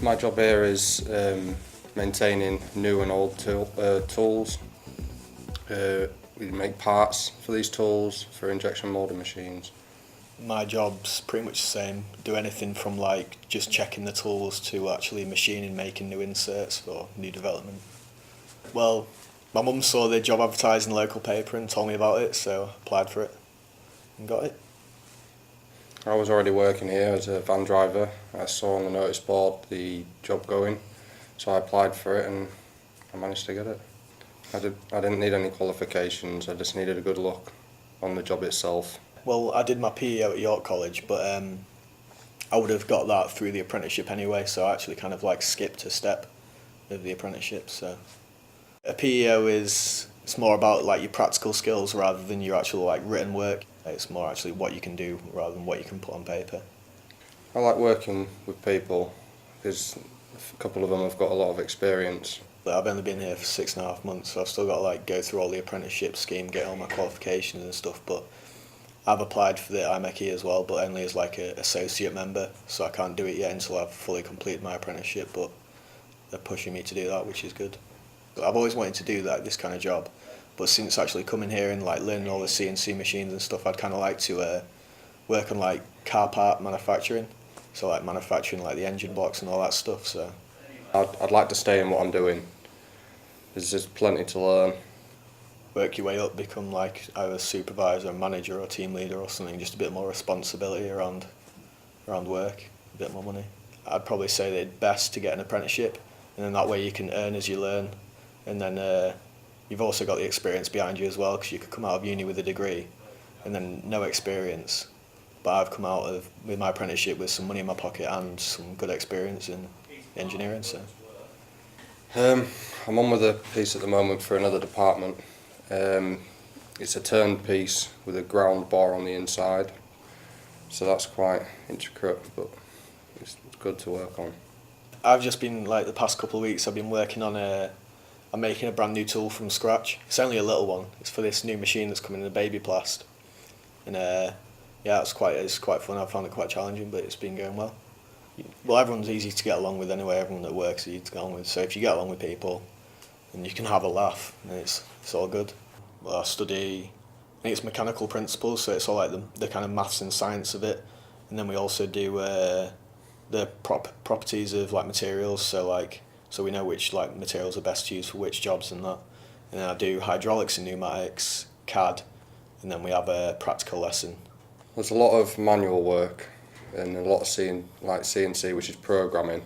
My job here is maintaining new and old tools. We make parts for these tools for injection moulding machines. My job's pretty much the same. Do anything from like just checking the tools to actually machining, making new inserts or new development. Well, my mum saw the job advertised in the local paper and told me about it, so I applied for it and got it. I was already working here as a van driver. I saw on the notice board the job going, so I applied for it and I managed to get it. I didn't need any qualifications, I just needed a good look on the job itself. Well, I did my PEO at York College, but I would have got that through the apprenticeship anyway, so I actually kind of like skipped a step of the apprenticeship. So a PEO it's more about like your practical skills rather than your actual like written work. It's more actually what you can do rather than what you can put on paper. I like working with people because a couple of them have got a lot of experience. I've only been here for 6.5 months, so I've still got to like go through all the apprenticeship scheme, get all my qualifications and stuff. But I've applied for the IMechE as well, but only as like an associate member, so I can't do it yet until I've fully completed my apprenticeship. But they're pushing me to do that, which is good. I've always wanted to do this kind of job, but since actually coming here and like learning all the CNC machines and stuff, I'd kind of like to work on like car part manufacturing, so like manufacturing like the engine blocks and all that stuff. So I'd like to stay in what I'm doing. There's just plenty to learn. Work your way up, become like either supervisor, manager or team leader or something, just a bit more responsibility around work, a bit more money. I'd probably say that it's best to get an apprenticeship, and then that way you can earn as you learn, and then you've also got the experience behind you as well, because you could come out of uni with a degree and then no experience, but I've come out with my apprenticeship with some money in my pocket and some good experience in engineering. So I'm on with a piece at the moment for another department. It's a turned piece with a ground bar on the inside, so that's quite intricate, but it's good to work on. I've just been like the past couple of weeks I've been working on I'm making a brand new tool from scratch. It's only a little one. It's for this new machine that's coming in, the baby plast, and yeah, it's quite fun. I found it quite challenging, but it's been going well. Well, everyone's easy to get along with anyway. Everyone that works is easy to get along with. So if you get along with people, and you can have a laugh, and it's all good. Well, I study, I think it's mechanical principles, so it's all like the kind of maths and science of it, and then we also do the properties of like materials. So we know which like materials are best used for which jobs and that. And then I do hydraulics and pneumatics, CAD, and then we have a practical lesson. There's a lot of manual work and a lot of CNC, which is programming,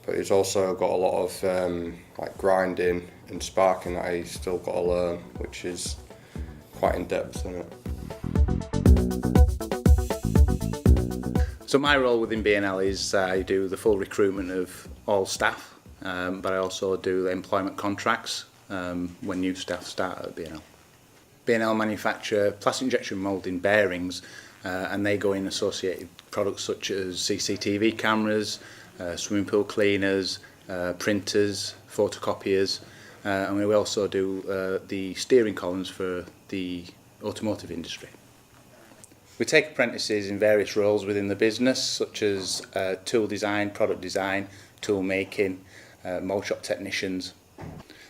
but it's also got a lot of like grinding and sparking that I still got to learn, which is quite in depth, isn't it? So my role within BNL is I do the full recruitment of all staff, but I also do the employment contracts when new staff start at BNL. BNL manufacture plastic injection moulding bearings, and they go in associated products such as CCTV cameras, swimming pool cleaners, printers, photocopiers, and we also do the steering columns for the automotive industry. We take apprentices in various roles within the business, such as tool design, product design, tool making, mold shop technicians.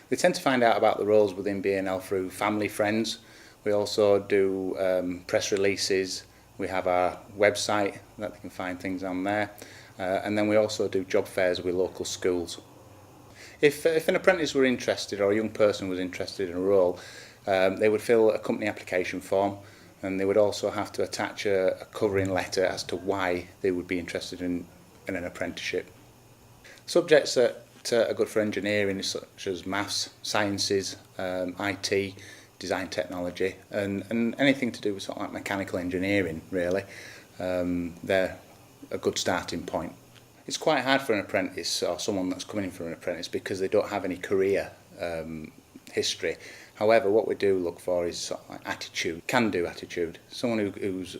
They tend to find out about the roles within BNL through family, friends. We also do press releases. We have our website that they can find things on there. And then we also do job fairs with local schools. If an apprentice were interested or a young person was interested in a role, they would fill a company application form, and they would also have to attach a covering letter as to why they would be interested in an apprenticeship. Subjects that are good for engineering such as maths, sciences, IT, design technology, and anything to do with sort of like mechanical engineering really. They're a good starting point. It's quite hard for an apprentice or someone that's coming in for an apprentice because they don't have any career history. However, what we do look for is sort of like attitude, can-do attitude. Someone who's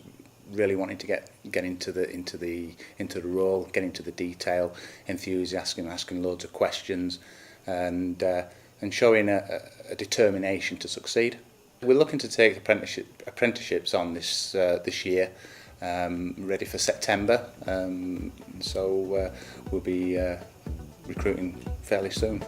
really wanting to get into the role, get into the detail, enthusiastic, asking loads of questions, and showing a determination to succeed. We're looking to take apprenticeships on this year. ready for September. So we'll be recruiting fairly soon.